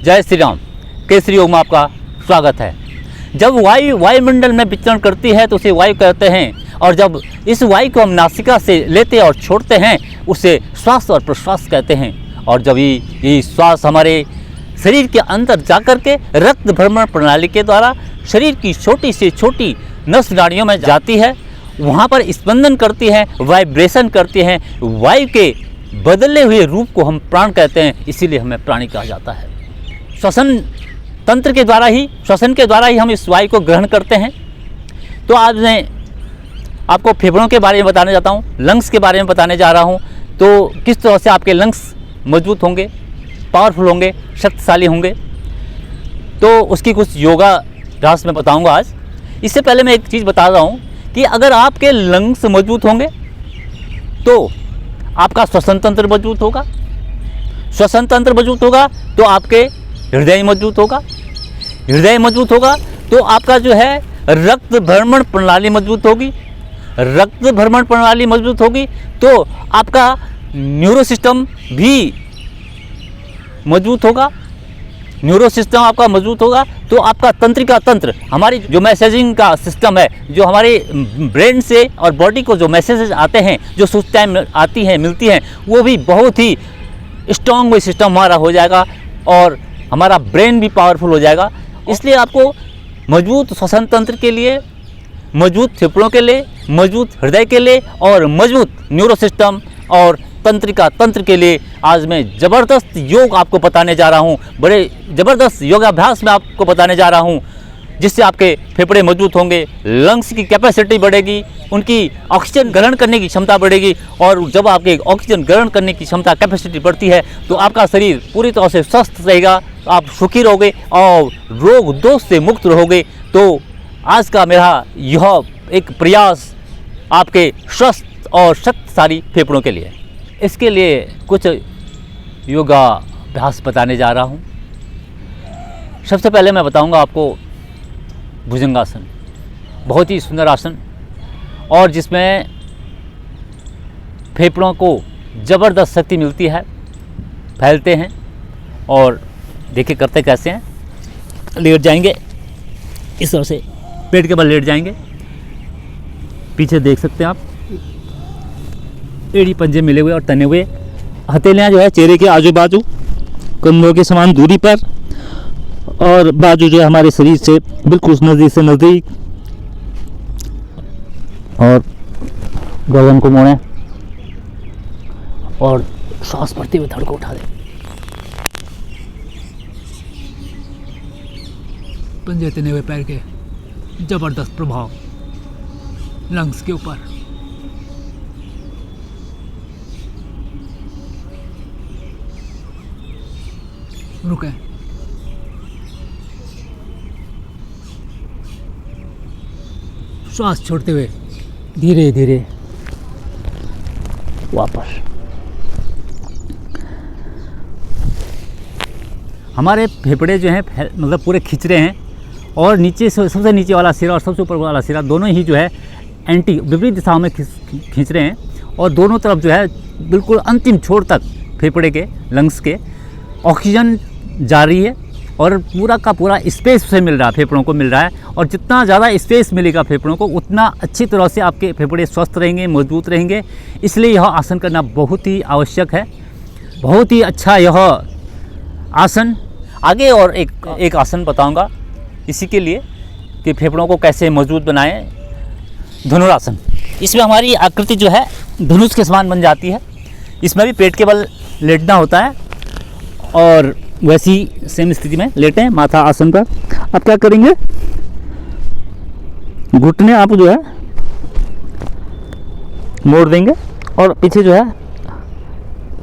जय श्री राम। केसरी योग में आपका स्वागत है। जब वायुमंडल में विचरण करती है तो उसे वायु कहते हैं, और जब इस वायु को हम नासिका से लेते और छोड़ते हैं उसे श्वास और प्रश्वास कहते हैं। और जब ये श्वास हमारे शरीर के अंदर जाकर के रक्त भ्रमण प्रणाली के द्वारा शरीर की छोटी से छोटी नस नाड़ियों में जाती है, वहाँ पर स्पंदन करती है, वाइब्रेशन करती है। वायु के बदले हुए रूप को हम प्राण कहते हैं, इसीलिए हमें प्राणी कहा जाता है। श्वसन तंत्र के द्वारा ही, श्वसन के द्वारा ही हम इस वायु को ग्रहण करते हैं। तो आज मैं आपको फेफड़ों के बारे में बताने जाता हूँ, लंग्स के बारे में बताने जा रहा हूँ। तो किस तरह से आपके लंग्स मजबूत होंगे, पावरफुल होंगे, शक्तिशाली होंगे, तो उसकी कुछ योगाभ्यास मैं बताऊँगा आज। इससे पहले मैं एक चीज़ बता रहा हूँ कि अगर आपके लंग्स मजबूत होंगे तो आपका श्वसन तंत्र मजबूत होगा, श्वसन तंत्र मजबूत होगा तो आपके हृदय मजबूत होगा, हृदय मजबूत होगा तो आपका जो है रक्त भ्रमण प्रणाली मजबूत होगी, रक्त भ्रमण प्रणाली मजबूत होगी तो आपका न्यूरो सिस्टम भी मजबूत होगा, न्यूरो सिस्टम आपका मजबूत होगा तो आपका तंत्रिका तंत्र, हमारी जो मैसेजिंग का सिस्टम है, जो हमारे ब्रेन से और बॉडी को जो मैसेजेस आते हैं, जो सूचनाएं आती हैं, मिलती हैं, वो भी बहुत ही स्ट्रॉन्ग सिस्टम हमारा हो जाएगा और हमारा ब्रेन भी पावरफुल हो जाएगा। इसलिए आपको मजबूत श्वसन तंत्र के लिए, मजबूत फेफड़ों के लिए, मजबूत हृदय के लिए और मजबूत न्यूरो सिस्टम और तंत्रिका तंत्र के लिए आज मैं ज़बरदस्त योग आपको बताने जा रहा हूँ। बड़े ज़बरदस्त योगाभ्यास में आपको बताने जा रहा हूँ, जिससे आपके फेफड़े मजबूत होंगे, लंग्स की कैपेसिटी बढ़ेगी, उनकी ऑक्सीजन ग्रहण करने की क्षमता बढ़ेगी। और जब आपके ऑक्सीजन ग्रहण करने की क्षमता, कैपेसिटी बढ़ती है तो आपका शरीर पूरी तरह से स्वस्थ रहेगा, आप सुखी रहोगे और रोग दोष से मुक्त रहोगे। तो आज का मेरा यह एक प्रयास आपके स्वस्थ और शक्तिशाली फेफड़ों के लिए, इसके लिए कुछ योगाभ्यास बताने जा रहा हूँ। सबसे पहले मैं बताऊँगा आपको भुजंगासन, बहुत ही सुंदर आसन और जिसमें फेफड़ों को ज़बरदस्त शक्ति मिलती है, फैलते हैं। और देखिए करते कैसे हैं, लेट जाएंगे इस तरह से, पेट के बल लेट जाएंगे, पीछे देख सकते हैं आप, एड़ी पंजे मिले हुए और तने हुए, हथेलियाँ जो है चेहरे के आजू बाजू कंधों के समान दूरी पर, और बाजू जो है हमारे शरीर से बिल्कुल नज़दीक से नज़दीक, और गर्दन को मोड़ें और सांस भरते हुए धड़ को उठा दें। पंजे तने हुए पैर के जबरदस्त प्रभाव लंग्स के ऊपर। रुकें, श्वास छोड़ते हुए धीरे धीरे वापस। हमारे फेफड़े जो हैं मतलब पूरे खिंच रहे हैं, और नीचे से सबसे नीचे वाला सिरा और सबसे ऊपर वाला सिरा दोनों ही जो है एंटी विपरीत दिशाओं में खींच रहे हैं, और दोनों तरफ जो है बिल्कुल अंतिम छोर तक फेफड़े के, लंग्स के ऑक्सीजन जा रही है और पूरा का पूरा स्पेस से मिल रहा है, फेफड़ों को मिल रहा है। और जितना ज़्यादा स्पेस मिलेगा फेफड़ों को, उतना अच्छी तरह से आपके फेफड़े स्वस्थ रहेंगे, मजबूत रहेंगे। इसलिए यह आसन करना बहुत ही आवश्यक है, बहुत ही अच्छा यह आसन। आगे और एक आसन बताऊंगा इसी के लिए कि फेफड़ों को कैसे मजबूत बनाएं। धनुरासन, इसमें हमारी आकृति जो है धनुष के समान बन जाती है। इसमें भी पेट के बल लेटना होता है और वैसी सेम स्थिति में लेटें माथा आसन पर। आप क्या करेंगे, घुटने आप जो है मोड़ देंगे और पीछे जो है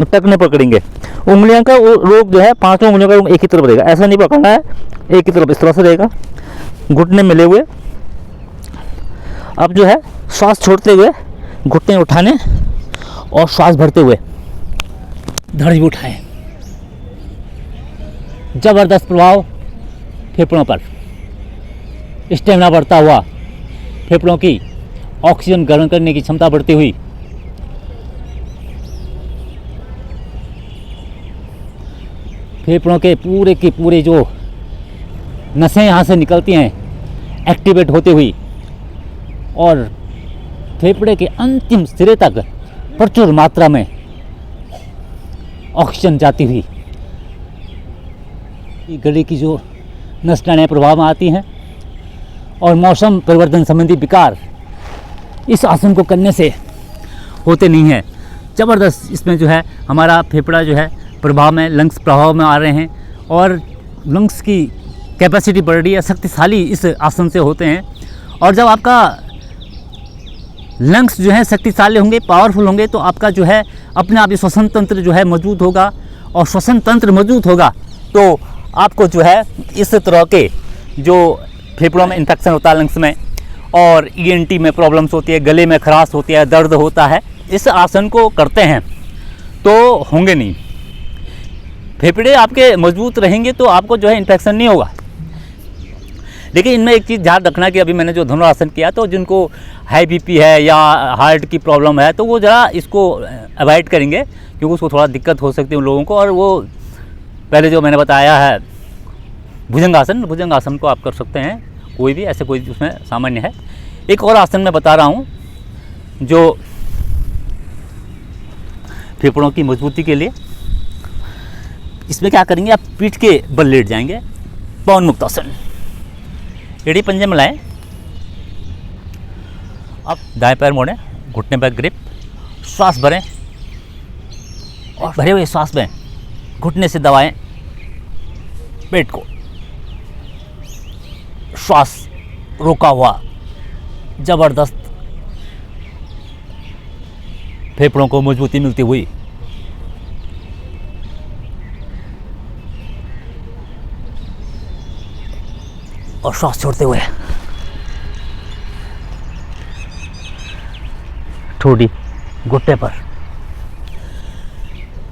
टखने पकड़ेंगे। उंगलियों का रोग जो है, पांचों उंगलियों का रोग एक ही तरफ रहेगा, ऐसा नहीं पकड़ना है, एक ही तरफ इस तरह से रहेगा, घुटने मिले हुए। अब जो है श्वास छोड़ते हुए घुटने उठाने और श्वास भरते हुए धड़ भी उठाएं। जबरदस्त प्रभाव फेफड़ों पर, स्टेमिना बढ़ता हुआ, फेफड़ों की ऑक्सीजन ग्रहण करने की क्षमता बढ़ती हुई। फेफड़ों के पूरे के पूरे जो नसें यहाँ से निकलती हैं एक्टिवेट होते हुई और फेफड़े के अंतिम सिरे तक प्रचुर मात्रा में ऑक्सीजन जाती हुई गले की जो नसों प्रभाव में आती हैं और मौसम परिवर्तन संबंधी विकार इस आसन को करने से होते नहीं हैं। ज़बरदस्त इसमें जो है हमारा फेफड़ा जो है प्रभाव में, लंग्स प्रभाव में आ रहे हैं और लंग्स की कैपेसिटी बढ़ रही है, शक्तिशाली इस आसन से होते हैं। और जब आपका लंग्स जो है शक्तिशाली होंगे, पावरफुल होंगे, तो आपका जो है अपने आप ही श्वसन तंत्र जो है मजबूत होगा और श्वसन तंत्र मजबूत होगा तो आपको जो है इस तरह के जो फेफड़ों में इन्फेक्शन होता है लंग्स में और ENT में प्रॉब्लम्स होती है, गले में खराश होती है, दर्द होता है, इस आसन को करते हैं तो होंगे नहीं। फेफड़े आपके मजबूत रहेंगे तो आपको जो है इन्फेक्शन नहीं होगा। लेकिन इनमें एक चीज़ ध्यान रखना कि अभी मैंने जो धनुरासन किया तो जिनको हाई BP है या हार्ट की प्रॉब्लम है तो वो ज़रा इसको अवॉइड करेंगे क्योंकि उसको थोड़ा दिक्कत हो सकती है उन लोगों को। और वो पहले जो मैंने बताया है भुजंगासन को आप कर सकते हैं, कोई भी ऐसे कोई उसमें सामान्य है। एक और आसन मैं बता रहा हूँ जो फेफड़ों की मजबूती के लिए। इसमें क्या करेंगे, आप पीठ के बल लेट जाएंगे, पवन मुक्तासन, एड़ी पंजे में लाएं, अब दाएं पैर मोड़ें, घुटने पर ग्रिप, श्वास भरें और भरे हुए श्वास में घुटने से दबाएं पेट को, श्वास रोका हुआ, जबरदस्त फेफड़ों को मजबूती मिलती हुई। और श्वास छोड़ते हुए ठोड़ी घुटने पर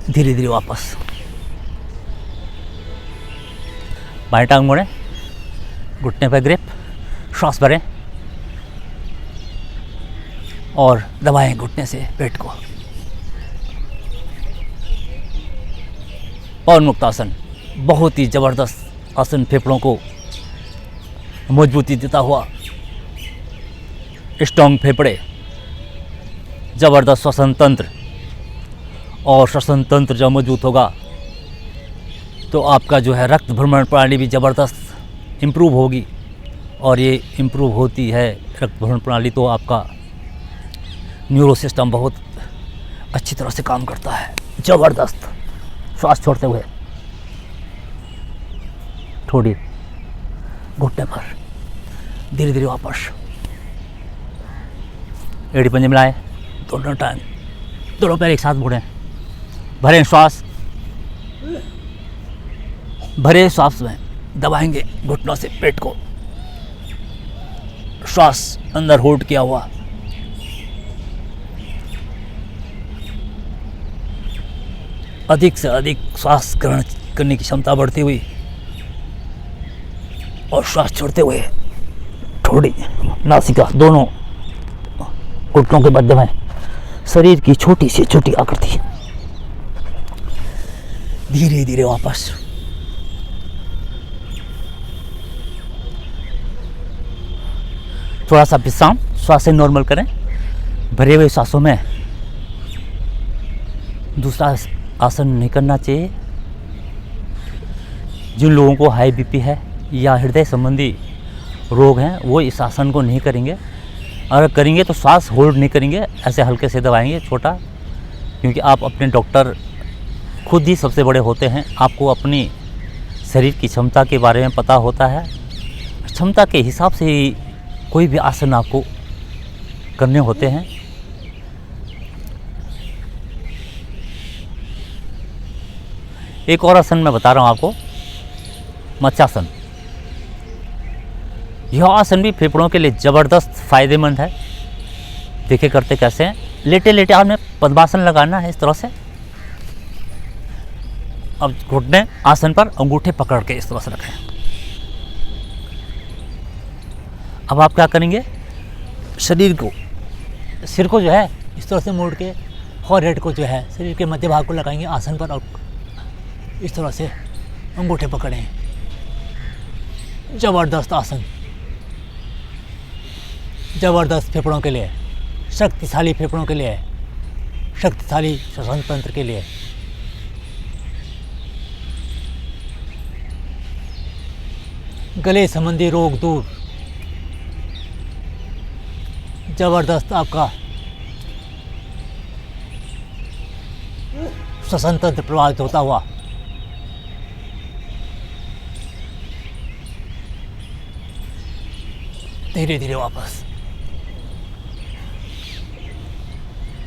धीरे धीरे वापस, बाएं टांग मोड़ें, घुटने पर ग्रिप, श्वास भरें और दबाएं घुटने से पेट को। पवन मुक्तासन बहुत ही ज़बरदस्त आसन, फेफड़ों को मजबूती देता हुआ, स्ट्रॉन्ग फेफड़े, ज़बरदस्त श्वसन तंत्र, और श्वसन तंत्र जब मजबूत होगा तो आपका जो है रक्त भ्रमण प्रणाली भी ज़बरदस्त इम्प्रूव होगी। और ये इम्प्रूव होती है रक्त भ्रमण प्रणाली तो आपका न्यूरो सिस्टम बहुत अच्छी तरह से काम करता है। ज़बरदस्त श्वास छोड़ते हुए थोड़ी घुटने पर धीरे धीरे वापस, एड़ी पंजे मिलाएं, दोनों टांग, दोनों पैर एक साथ मोड़ें, भरें श्वास, भरे श्वास में दबाएंगे घुटनों से पेट को, श्वास अंदर होल्ड किया हुआ, अधिक से अधिक श्वास ग्रहण करने की क्षमता बढ़ती हुई और श्वास छोड़ते हुए थोड़ी नासिका, दोनों घुटनों के मध्य में शरीर की छोटी से छोटी आकृति, धीरे धीरे वापस। थोड़ा सा विश्राम, श्वास नॉर्मल करें, भरे हुए सांसों में दूसरा आसन नहीं करना चाहिए। जिन लोगों को हाई BP है या हृदय संबंधी रोग हैं वो इस आसन को नहीं करेंगे। अगर करेंगे तो श्वास होल्ड नहीं करेंगे, ऐसे हल्के से दबाएंगे छोटा, क्योंकि आप अपने डॉक्टर खुद ही सबसे बड़े होते हैं। आपको अपनी शरीर की क्षमता के बारे में पता होता है, क्षमता के हिसाब से ही कोई भी आसन आपको करने होते हैं। एक और आसन मैं बता रहा हूँ आपको, मत्स्यासन। यह आसन भी फेफड़ों के लिए ज़बरदस्त फायदेमंद है। देखिए करते कैसे हैं, लेटे लेटे आपने पद्मासन लगाना है इस तरह से। अब घुटने आसन पर अंगूठे पकड़ के इस तरह से रखें। अब आप क्या करेंगे, शरीर को, सिर को जो है इस तरह से मोड़ के फॉरहेड को जो है शरीर के मध्य भाग को लगाएंगे आसन पर और इस तरह से अंगूठे पकड़ें। जबरदस्त आसन, जबरदस्त फेफड़ों के लिए, शक्तिशाली फेफड़ों के लिए, शक्तिशाली श्वसन तंत्र के लिए। गले संबंधी रोग दूर, जबरदस्त आपका श्वसन तंत्र प्रभावित होता हुआ। धीरे धीरे वापस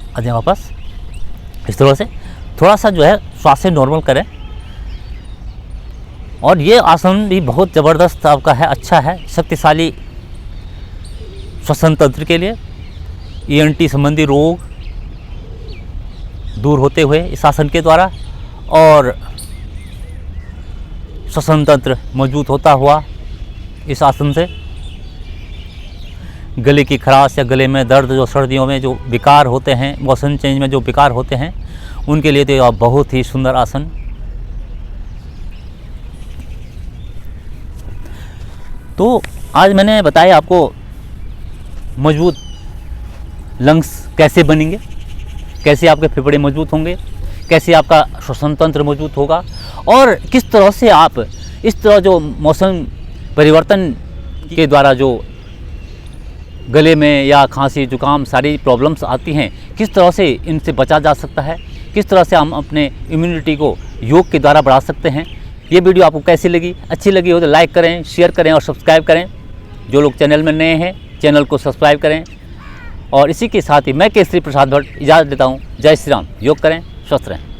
आ जाए, वापस इस तरह से थोड़ा सा जो है श्वास नॉर्मल करें। और ये आसन भी बहुत ज़बरदस्त आपका है, अच्छा है, शक्तिशाली श्वसन तंत्र के लिए। ENT संबंधी रोग दूर होते हुए इस आसन के द्वारा, और श्वसन तंत्र मजबूत होता हुआ इस आसन से। गले की खराश या गले में दर्द, जो सर्दियों में जो विकार होते हैं, मौसम चेंज में जो विकार होते हैं, उनके लिए तो बहुत ही सुंदर आसन। तो आज मैंने बताया आपको मजबूत लंग्स कैसे बनेंगे, कैसे आपके फेफड़े मजबूत होंगे, कैसे आपका श्वसन तंत्र मजबूत होगा, और किस तरह से आप इस तरह जो मौसम परिवर्तन के द्वारा जो गले में या खांसी जुकाम सारी प्रॉब्लम्स आती हैं, किस तरह से इनसे बचा जा सकता है, किस तरह से हम अपने इम्यूनिटी को योग के द्वारा बढ़ा सकते हैं। ये वीडियो आपको कैसी लगी? अच्छी लगी हो तो लाइक करें, शेयर करें और सब्सक्राइब करें। जो लोग चैनल में नए हैं, चैनल को सब्सक्राइब करें। और इसी के साथ ही मैं केसरी प्रसाद भट्ट इजाज़त देता हूँ। जय श्री राम। योग करें, स्वस्थ रहें।